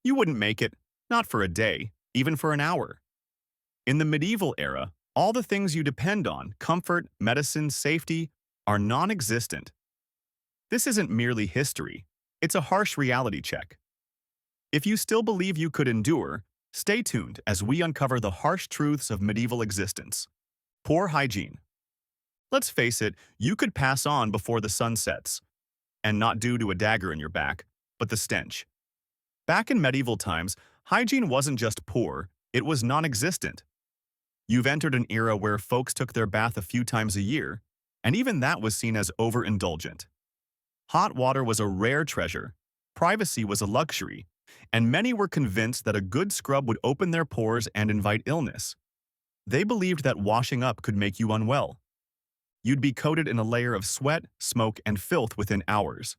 You wouldn't make it, not for a day, even for an hour. In the medieval era, all the things you depend on, comfort, medicine, safety, are non-existent. This isn't merely history, it's a harsh reality check. If you still believe you could endure, stay tuned as we uncover the harsh truths of medieval existence. Poor hygiene. Let's face it, you could pass on before the sun sets, and not due to a dagger in your back, but the stench. Back in medieval times, hygiene wasn't just poor, it was non-existent. You've entered an era where folks took their bath a few times a year, and even that was seen as overindulgent. Hot water was a rare treasure, privacy was a luxury, and many were convinced that a good scrub would open their pores and invite illness. They believed that washing up could make you unwell. You'd be coated in a layer of sweat, smoke, and filth within hours.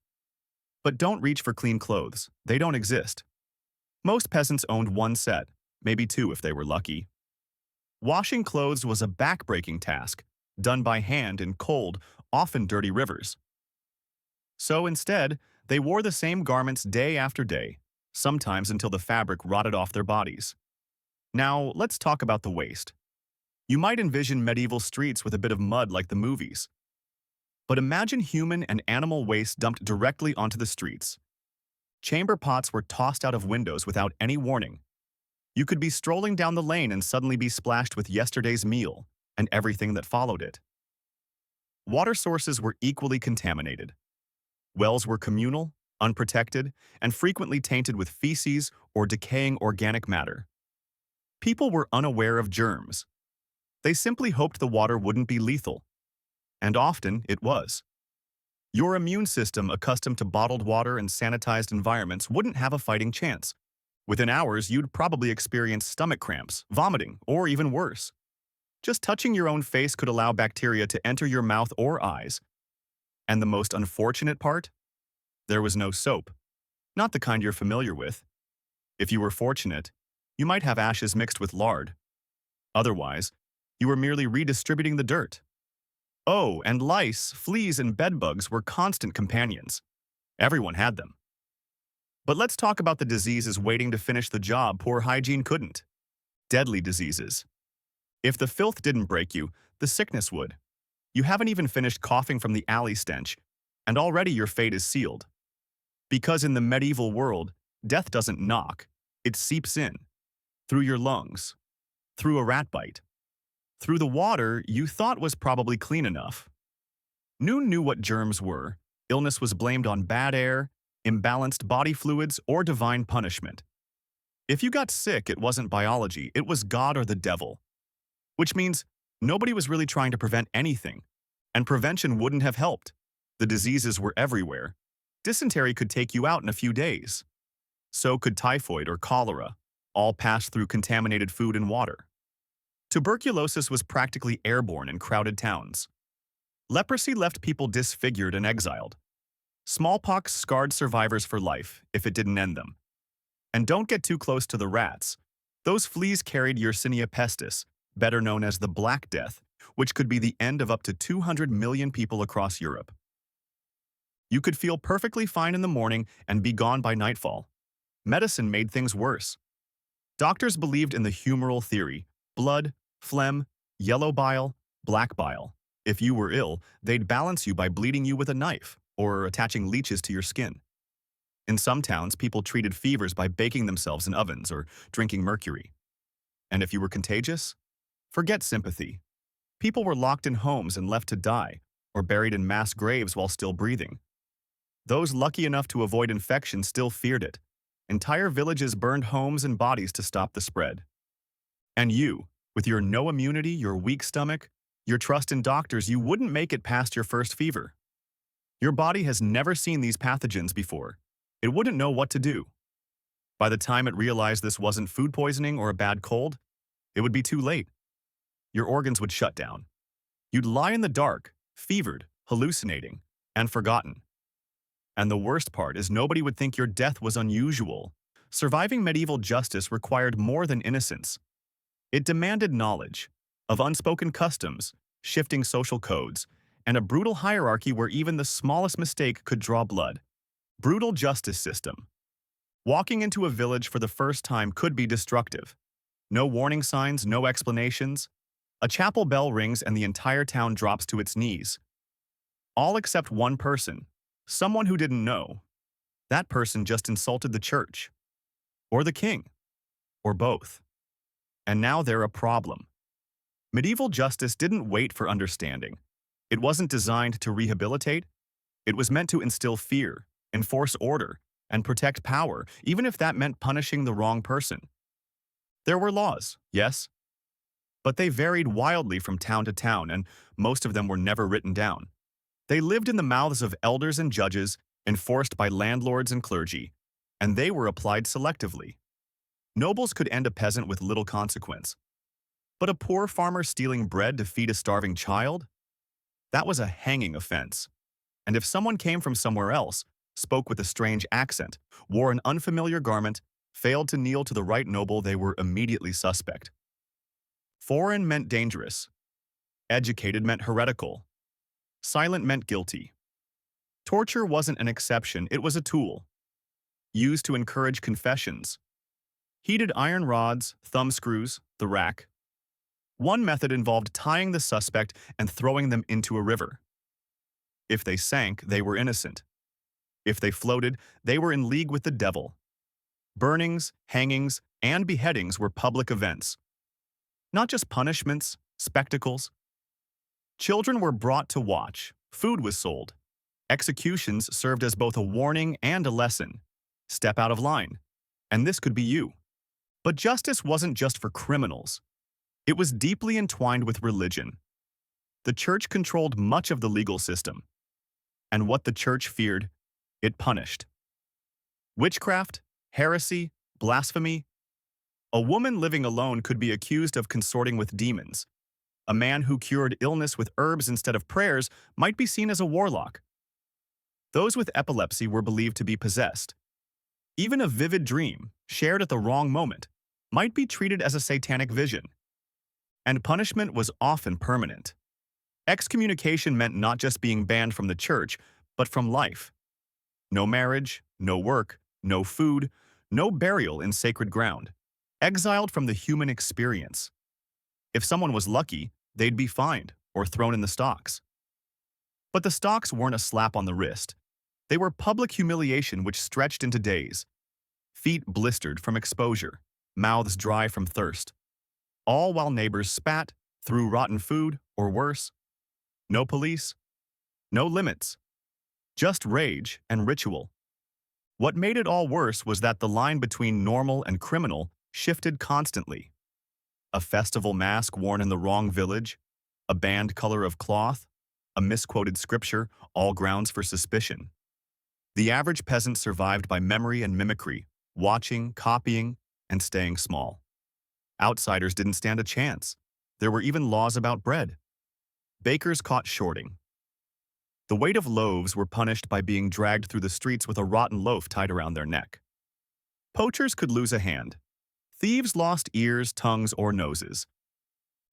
But don't reach for clean clothes, they don't exist. Most peasants owned one set, maybe two if they were lucky. Washing clothes was a back-breaking task, done by hand in cold, often dirty rivers. So instead, they wore the same garments day after day, sometimes until the fabric rotted off their bodies. Now, let's talk about the waste. You might envision medieval streets with a bit of mud like the movies. But imagine human and animal waste dumped directly onto the streets. Chamber pots were tossed out of windows without any warning. You could be strolling down the lane and suddenly be splashed with yesterday's meal and everything that followed it. Water sources were equally contaminated. Wells were communal, unprotected, and frequently tainted with feces or decaying organic matter. People were unaware of germs. They simply hoped the water wouldn't be lethal. And often it was. Your immune system, accustomed to bottled water and sanitized environments, wouldn't have a fighting chance. Within hours, you'd probably experience stomach cramps, vomiting, or even worse. Just touching your own face could allow bacteria to enter your mouth or eyes. And the most unfortunate part? There was no soap. Not the kind you're familiar with. If you were fortunate, you might have ashes mixed with lard. Otherwise, you were merely redistributing the dirt. Oh, and lice, fleas, and bedbugs were constant companions. Everyone had them. But let's talk about the diseases waiting to finish the job poor hygiene couldn't. Deadly diseases. If the filth didn't break you, the sickness would. You haven't even finished coughing from the alley stench, and already your fate is sealed. Because in the medieval world, death doesn't knock, it seeps in. Through your lungs. Through a rat bite. Through the water you thought was probably clean enough. Noon knew what germs were. Illness was blamed on bad air, imbalanced body fluids, or divine punishment. If you got sick, it wasn't biology, it was God or the devil. Which means nobody was really trying to prevent anything, and prevention wouldn't have helped. The diseases were everywhere. Dysentery could take you out in a few days. So could typhoid or cholera, all passed through contaminated food and water. Tuberculosis was practically airborne in crowded towns. Leprosy left people disfigured and exiled. Smallpox scarred survivors for life, if it didn't end them. And don't get too close to the rats. Those fleas carried Yersinia pestis, better known as the Black Death, which could be the end of up to 200 million people across Europe. You could feel perfectly fine in the morning and be gone by nightfall. Medicine made things worse. Doctors believed in the humoral theory: blood, phlegm, yellow bile, black bile. If you were ill, they'd balance you by bleeding you with a knife or attaching leeches to your skin. In some towns, people treated fevers by baking themselves in ovens or drinking mercury. And if you were contagious? Forget sympathy. People were locked in homes and left to die, or buried in mass graves while still breathing. Those lucky enough to avoid infection still feared it. Entire villages burned homes and bodies to stop the spread. And you, with your no immunity, your weak stomach, your trust in doctors, you wouldn't make it past your first fever. Your body has never seen these pathogens before. It wouldn't know what to do. By the time it realized this wasn't food poisoning or a bad cold, it would be too late. Your organs would shut down. You'd lie in the dark, fevered, hallucinating, and forgotten. And the worst part is nobody would think your death was unusual. Surviving medieval justice required more than innocence. It demanded knowledge of unspoken customs, shifting social codes, and a brutal hierarchy where even the smallest mistake could draw blood. Brutal justice system. Walking into a village for the first time could be destructive. No warning signs, no explanations. A chapel bell rings and the entire town drops to its knees. All except one person, someone who didn't know. That person just insulted the church, or the king, or both. And now they're a problem. Medieval justice didn't wait for understanding. It wasn't designed to rehabilitate. It was meant to instill fear, enforce order, and protect power, even if that meant punishing the wrong person. There were laws, yes, but they varied wildly from town to town, and most of them were never written down. They lived in the mouths of elders and judges, enforced by landlords and clergy, and they were applied selectively. Nobles could end a peasant with little consequence. But a poor farmer stealing bread to feed a starving child? That was a hanging offense. And if someone came from somewhere else, spoke with a strange accent, wore an unfamiliar garment, failed to kneel to the right noble, they were immediately suspect. Foreign meant dangerous. Educated meant heretical. Silent meant guilty. Torture wasn't an exception, it was a tool. Used to encourage confessions. Heated iron rods, thumbscrews, the rack. One method involved tying the suspect and throwing them into a river. If they sank, they were innocent. If they floated, they were in league with the devil. Burnings, hangings, and beheadings were public events. Not just punishments, spectacles. Children were brought to watch. Food was sold. Executions served as both a warning and a lesson. Step out of line, and this could be you. But justice wasn't just for criminals. It was deeply entwined with religion. The church controlled much of the legal system. And what the church feared, it punished. Witchcraft, heresy, blasphemy. A woman living alone could be accused of consorting with demons. A man who cured illness with herbs instead of prayers might be seen as a warlock. Those with epilepsy were believed to be possessed. Even a vivid dream, shared at the wrong moment, might be treated as a satanic vision. And punishment was often permanent. Excommunication meant not just being banned from the church, but from life. No marriage, no work, no food, no burial in sacred ground. Exiled from the human experience. If someone was lucky, they'd be fined or thrown in the stocks. But the stocks weren't a slap on the wrist. They were public humiliation which stretched into days. Feet blistered from exposure, mouths dry from thirst. All while neighbors spat, threw rotten food, or worse. No police, no limits. Just rage and ritual. What made it all worse was that the line between normal and criminal shifted constantly. A festival mask worn in the wrong village, a banned color of cloth, a misquoted scripture, all grounds for suspicion. The average peasant survived by memory and mimicry, watching, copying, and staying small. Outsiders didn't stand a chance. There were even laws about bread. Bakers caught shorting. The weight of loaves were punished by being dragged through the streets with a rotten loaf tied around their neck. Poachers could lose a hand. Thieves lost ears, tongues, or noses.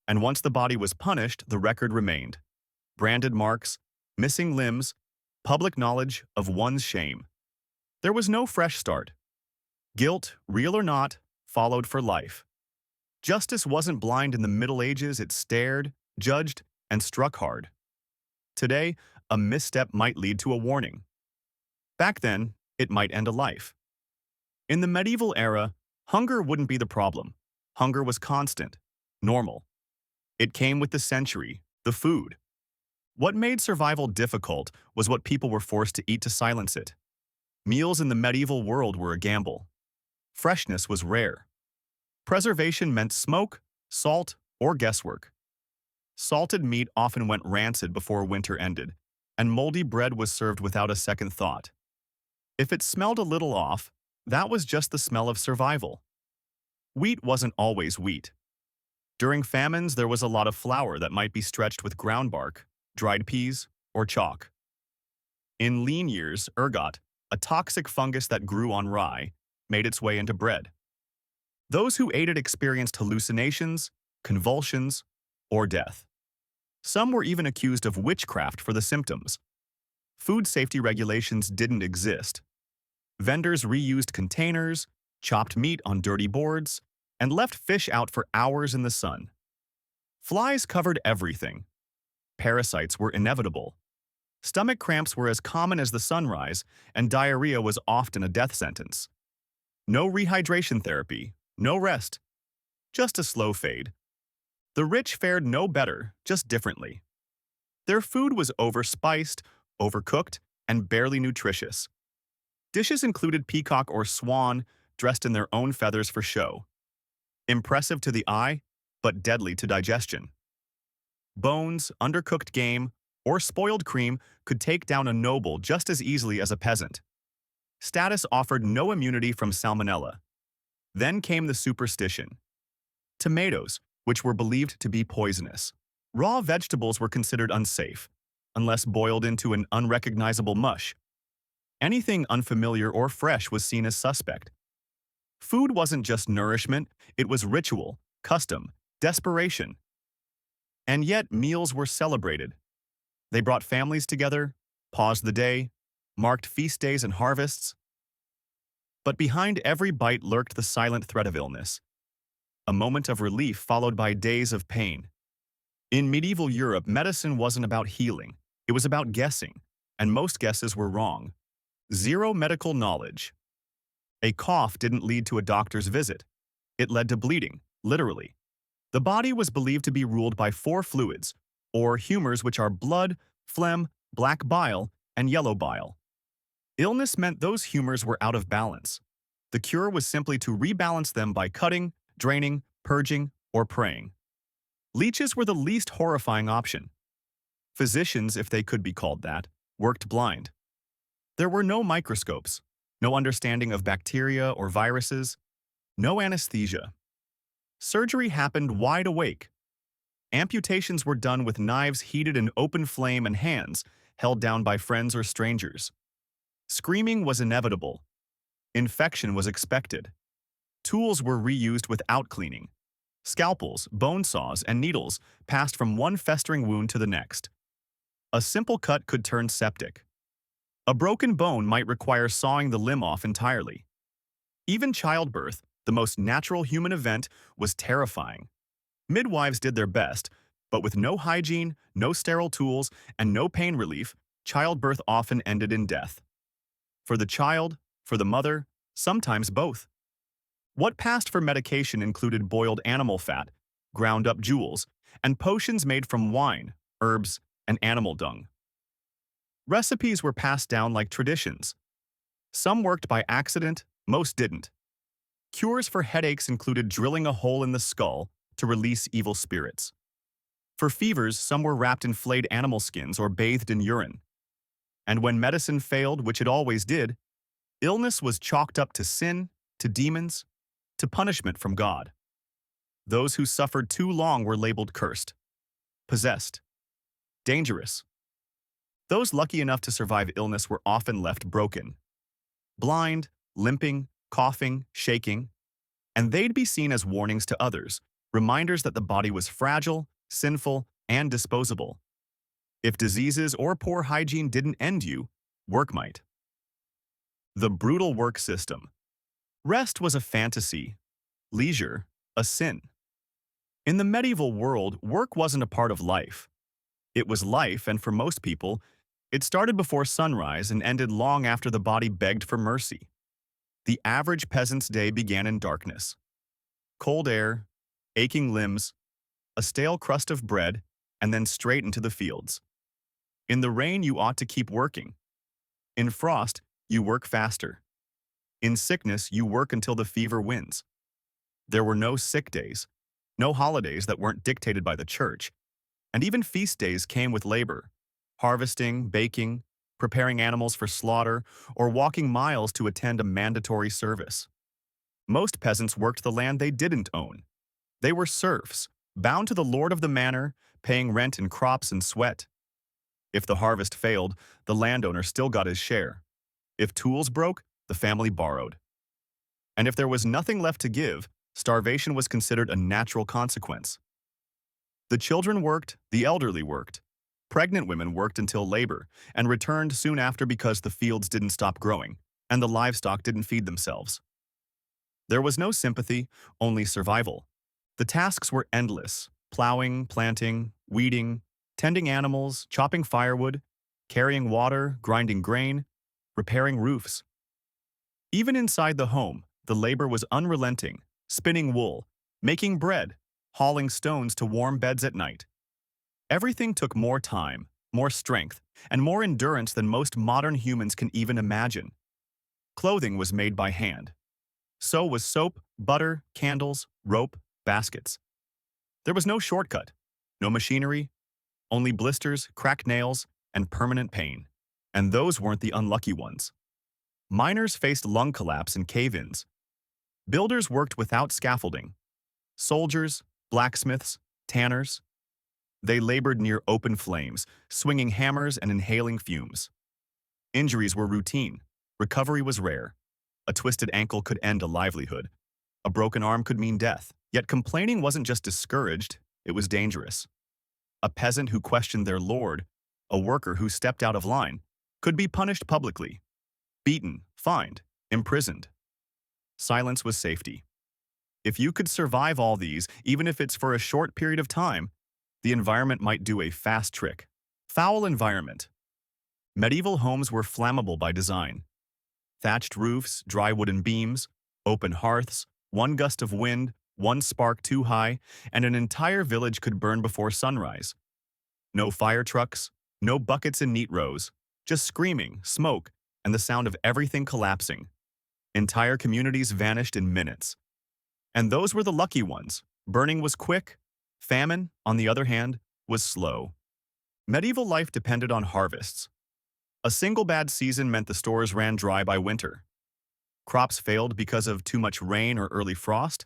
And once the body was punished, the record remained. Branded marks, missing limbs, public knowledge of one's shame. There was no fresh start. Guilt, real or not, followed for life. Justice wasn't blind in the Middle Ages, it stared, judged, and struck hard. Today, a misstep might lead to a warning. Back then, it might end a life. In the medieval era, hunger wouldn't be the problem. Hunger was constant, normal. It came with the century, the food. What made survival difficult was what people were forced to eat to silence it. Meals in the medieval world were a gamble. Freshness was rare. Preservation meant smoke, salt, or guesswork. Salted meat often went rancid before winter ended, and moldy bread was served without a second thought. If it smelled a little off, that was just the smell of survival. Wheat wasn't always wheat. During famines, there was a lot of flour that might be stretched with ground bark, dried peas, or chalk. In lean years, ergot, a toxic fungus that grew on rye, made its way into bread. Those who ate it experienced hallucinations, convulsions, or death. Some were even accused of witchcraft for the symptoms. Food safety regulations didn't exist. Vendors reused containers, chopped meat on dirty boards, and left fish out for hours in the sun. Flies covered everything. Parasites were inevitable. Stomach cramps were as common as the sunrise, and diarrhea was often a death sentence. No rehydration therapy, no rest, just a slow fade. The rich fared no better, just differently. Their food was overspiced, overcooked, and barely nutritious. Dishes included peacock or swan, dressed in their own feathers for show. Impressive to the eye, but deadly to digestion. Bones, undercooked game, or spoiled cream could take down a noble just as easily as a peasant. Status offered no immunity from salmonella. Then came the superstition. Tomatoes, which were believed to be poisonous. Raw vegetables were considered unsafe, unless boiled into an unrecognizable mush. Anything unfamiliar or fresh was seen as suspect. Food wasn't just nourishment, it was ritual, custom, desperation. And yet meals were celebrated. They brought families together, paused the day, marked feast days and harvests. But behind every bite lurked the silent threat of illness. A moment of relief followed by days of pain. In medieval Europe, medicine wasn't about healing. It was about guessing, and most guesses were wrong. Zero medical knowledge. A cough didn't lead to a doctor's visit. It led to bleeding, literally. The body was believed to be ruled by four fluids, or humors, which are blood, phlegm, black bile, and yellow bile. Illness meant those humors were out of balance. The cure was simply to rebalance them by cutting, draining, purging, or praying. Leeches were the least horrifying option. Physicians, if they could be called that, worked blind. There were no microscopes, no understanding of bacteria or viruses, no anesthesia. Surgery happened wide awake. Amputations were done with knives heated in open flame and hands held down by friends or strangers. Screaming was inevitable. Infection was expected. Tools were reused without cleaning. Scalpels, bone saws, and needles passed from one festering wound to the next. A simple cut could turn septic. A broken bone might require sawing the limb off entirely. Even childbirth, the most natural human event, was terrifying. Midwives did their best, but with no hygiene, no sterile tools, and no pain relief, childbirth often ended in death. For the child, for the mother, sometimes both. What passed for medication included boiled animal fat, ground-up jewels, and potions made from wine, herbs, and animal dung. Recipes were passed down like traditions. Some worked by accident, most didn't. Cures for headaches included drilling a hole in the skull to release evil spirits. For fevers, some were wrapped in flayed animal skins or bathed in urine. And when medicine failed, which it always did, illness was chalked up to sin, to demons, to punishment from God. Those who suffered too long were labeled cursed, possessed, dangerous. Those lucky enough to survive illness were often left broken, blind, limping, coughing, shaking, and they'd be seen as warnings to others, reminders that the body was fragile, sinful, and disposable. If diseases or poor hygiene didn't end you, work might. The brutal work system. Rest was a fantasy, leisure, a sin. In the medieval world, work wasn't a part of life. It was life, and for most people, it started before sunrise and ended long after the body begged for mercy. The average peasant's day began in darkness. Cold air, aching limbs, a stale crust of bread, and then straight into the fields. In the rain, you ought to keep working. In frost, you work faster. In sickness, you work until the fever wins. There were no sick days, no holidays that weren't dictated by the church, and even feast days came with labor, harvesting, baking, preparing animals for slaughter, or walking miles to attend a mandatory service. Most peasants worked the land they didn't own. They were serfs, bound to the lord of the manor, paying rent in crops and sweat. If the harvest failed, the landowner still got his share. If tools broke, the family borrowed. And if there was nothing left to give, starvation was considered a natural consequence. The children worked, the elderly worked. Pregnant women worked until labor and returned soon after because the fields didn't stop growing. and the livestock didn't feed themselves. There was no sympathy, only survival. The tasks were endless: plowing, planting, weeding, tending animals, chopping firewood, carrying water, grinding grain, repairing roofs. Even inside the home, the labor was unrelenting: spinning wool, making bread, hauling stones to warm beds at night. Everything took more time, more strength, and more endurance than most modern humans can even imagine. Clothing was made by hand. So was soap, butter, candles, rope, baskets. There was no shortcut, no machinery, only blisters, cracked nails, and permanent pain. And those weren't the unlucky ones. Miners faced lung collapse and cave-ins. Builders worked without scaffolding. Soldiers, blacksmiths, tanners. They labored near open flames, swinging hammers and inhaling fumes. Injuries were routine. Recovery was rare. A twisted ankle could end a livelihood. A broken arm could mean death. Yet complaining wasn't just discouraged, it was dangerous. A peasant who questioned their lord, a worker who stepped out of line, could be punished publicly, beaten, fined, imprisoned. Silence was safety. If you could survive all these, even if it's for a short period of time, the environment might do a fast trick. Foul environment. Medieval homes were flammable by design. Thatched roofs, dry wooden beams, open hearths, one gust of wind, one spark too high, and an entire village could burn before sunrise. No fire trucks, no buckets in neat rows, just screaming, smoke, and the sound of everything collapsing. Entire communities vanished in minutes. And those were the lucky ones. Burning was quick. Famine, on the other hand, was slow. Medieval life depended on harvests. A single bad season meant the stores ran dry by winter. Crops failed because of too much rain or early frost.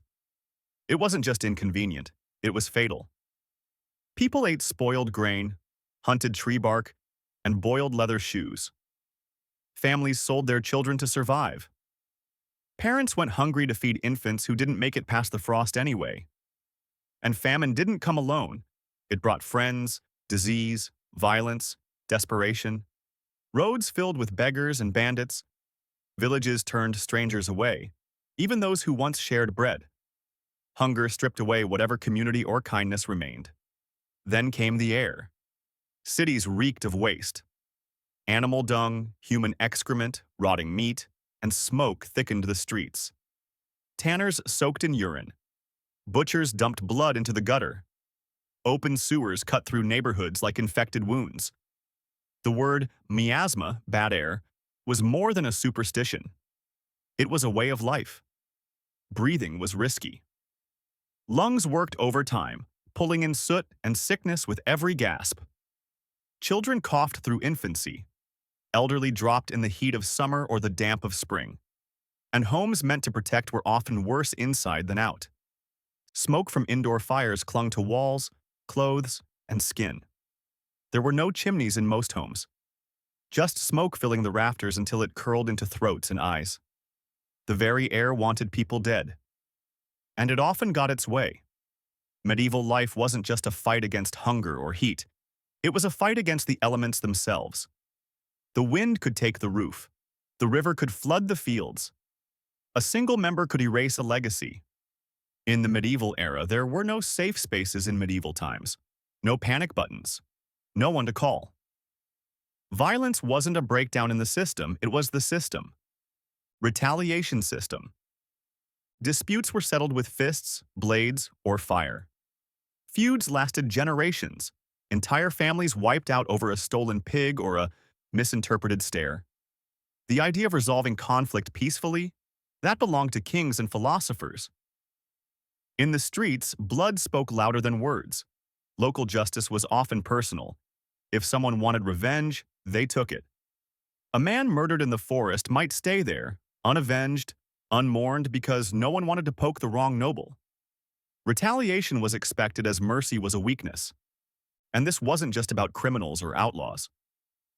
It wasn't just inconvenient, it was fatal. People ate spoiled grain, hunted tree bark, and boiled leather shoes. Families sold their children to survive. Parents went hungry to feed infants who didn't make it past the frost anyway. And famine didn't come alone. It brought friends, disease, violence, desperation. Roads filled with beggars and bandits. Villages turned strangers away, even those who once shared bread. Hunger stripped away whatever community or kindness remained. Then came the air. Cities reeked of waste. Animal dung, human excrement, rotting meat, and smoke thickened the streets. Tanners soaked in urine. Butchers dumped blood into the gutter. Open sewers cut through neighborhoods like infected wounds. The word miasma, bad air, was more than a superstition. It was a way of life. Breathing was risky. Lungs worked overtime, pulling in soot and sickness with every gasp. Children coughed through infancy. Elderly dropped in the heat of summer or the damp of spring. And homes meant to protect were often worse inside than out. Smoke from indoor fires clung to walls, clothes, and skin. There were no chimneys in most homes. Just smoke filling the rafters until it curled into throats and eyes. The very air wanted people dead. And it often got its way. Medieval life wasn't just a fight against hunger or heat. It was a fight against the elements themselves. The wind could take the roof. The river could flood the fields. A single member could erase a legacy. In the medieval era, there were no safe spaces in medieval times. No panic buttons. No one to call. Violence wasn't a breakdown in the system, it was the system. Retaliation system. Disputes were settled with fists, blades, or fire. Feuds lasted generations. Entire families wiped out over a stolen pig or a misinterpreted stare. The idea of resolving conflict peacefully, that belonged to kings and philosophers. In the streets, blood spoke louder than words. Local justice was often personal. If someone wanted revenge, they took it. A man murdered in the forest might stay there, unavenged, unmourned, because no one wanted to poke the wrong noble. Retaliation was expected as mercy was a weakness. And this wasn't just about criminals or outlaws.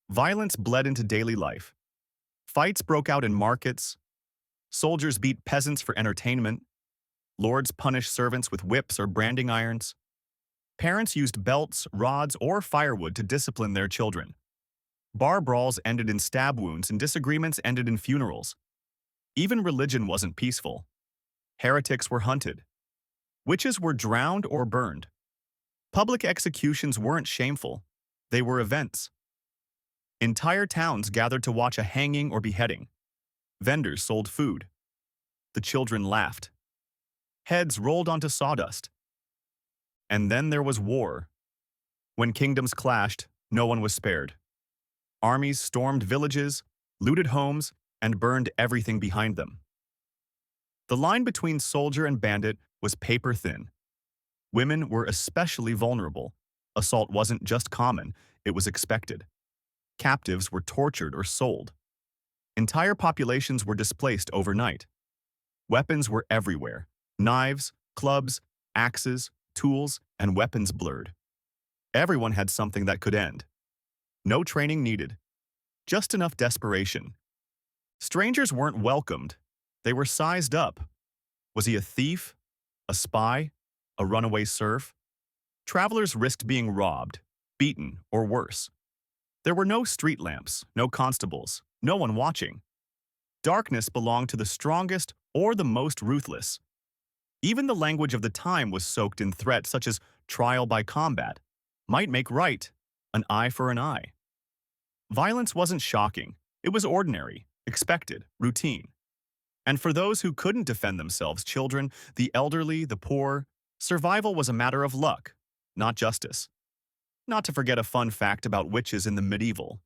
Violence bled into daily life. Fights broke out in markets. Soldiers beat peasants for entertainment. Lords punished servants with whips or branding irons. Parents used belts, rods, or firewood to discipline their children. Bar brawls ended in stab wounds and disagreements ended in funerals. Even religion wasn't peaceful. Heretics were hunted. Witches were drowned or burned. Public executions weren't shameful. They were events. Entire towns gathered to watch a hanging or beheading. Vendors sold food. The children laughed. Heads rolled onto sawdust. And then there was war. When kingdoms clashed, no one was spared. Armies stormed villages, looted homes, and burned everything behind them. The line between soldier and bandit was paper thin. Women were especially vulnerable. Assault wasn't just common, it was expected. Captives were tortured or sold. Entire populations were displaced overnight. Weapons were everywhere. Knives, clubs, axes, tools, and weapons blurred. Everyone had something that could end. No training needed. Just enough desperation. Strangers weren't welcomed. They were sized up. Was he a thief? A spy? A runaway serf? Travelers risked being robbed, beaten, or worse. There were no street lamps, no constables, no one watching. Darkness belonged to the strongest or the most ruthless. Even the language of the time was soaked in threats such as trial by combat, might make right, an eye for an eye. Violence wasn't shocking. It was ordinary, expected, routine. And for those who couldn't defend themselves, children, the elderly, the poor, survival was a matter of luck, not justice. Not to forget a fun fact about witches in the medieval.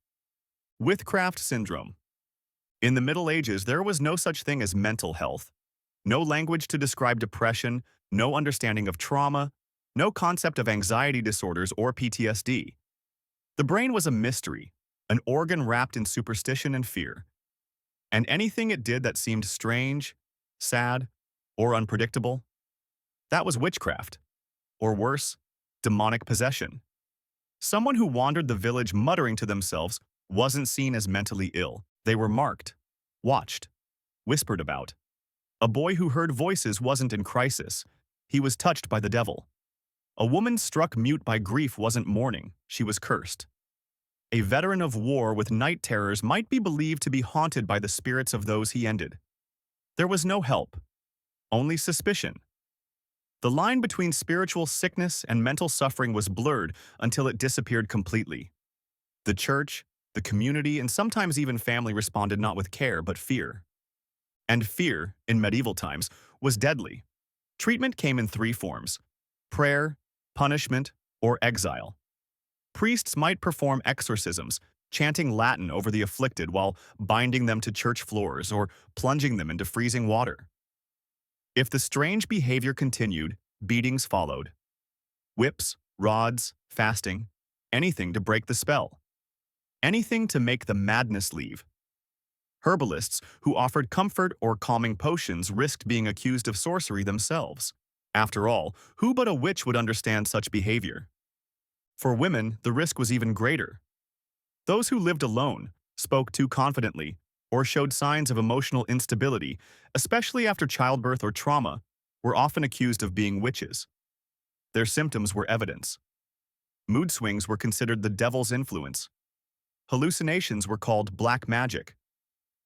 Witchcraft syndrome. In the Middle Ages, there was no such thing as mental health. No language to describe depression, no understanding of trauma, no concept of anxiety disorders or PTSD. The brain was a mystery, an organ wrapped in superstition and fear. And anything it did that seemed strange, sad, or unpredictable, that was witchcraft. Or worse, demonic possession. Someone who wandered the village muttering to themselves wasn't seen as mentally ill. They were marked, watched, whispered about. A boy who heard voices wasn't in crisis. He was touched by the devil. A woman struck mute by grief wasn't mourning. She was cursed. A veteran of war with night terrors might be believed to be haunted by the spirits of those he ended. There was no help, only suspicion. The line between spiritual sickness and mental suffering was blurred until it disappeared completely. The church, the community, and sometimes even family responded not with care but fear. And fear, in medieval times, was deadly. Treatment came in three forms: prayer, punishment, or exile. Priests might perform exorcisms, chanting Latin over the afflicted while binding them to church floors or plunging them into freezing water. If the strange behavior continued, beatings followed. Whips, rods, fasting, anything to break the spell. Anything to make the madness leave. Herbalists who offered comfort or calming potions risked being accused of sorcery themselves. After all, who but a witch would understand such behavior? For women, the risk was even greater. Those who lived alone, spoke too confidently, or showed signs of emotional instability, especially after childbirth or trauma, were often accused of being witches. Their symptoms were evidence. Mood swings were considered the devil's influence. Hallucinations were called black magic.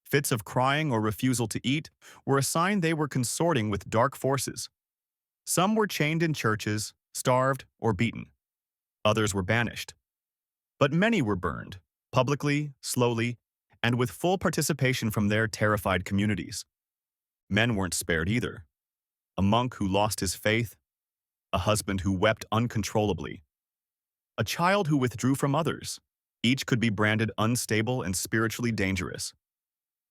Fits of crying or refusal to eat were a sign they were consorting with dark forces. Some were chained in churches, starved, or beaten. Others were banished. But many were burned, publicly, slowly, and with full participation from their terrified communities. Men weren't spared either. A monk who lost his faith, a husband who wept uncontrollably, a child who withdrew from others. Each could be branded unstable and spiritually dangerous.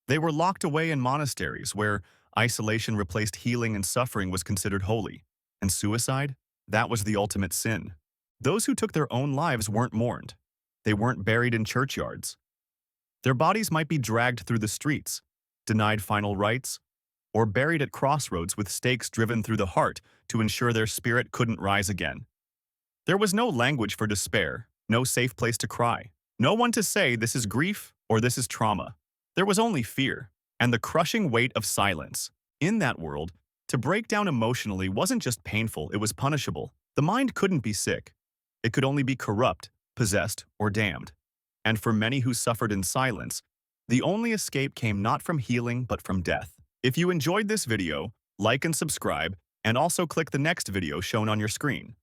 They were locked away in monasteries where isolation replaced healing and suffering was considered holy. And suicide? That was the ultimate sin. Those who took their own lives weren't mourned. They weren't buried in churchyards. Their bodies might be dragged through the streets, denied final rites, or buried at crossroads with stakes driven through the heart to ensure their spirit couldn't rise again. There was no language for despair, no safe place to cry, no one to say this is grief or this is trauma. There was only fear and the crushing weight of silence. In that world, to break down emotionally wasn't just painful, it was punishable. The mind couldn't be sick. It could only be corrupt, possessed, or damned. And for many who suffered in silence, the only escape came not from healing but from death. If you enjoyed this video, like and subscribe, and also click the next video shown on your screen.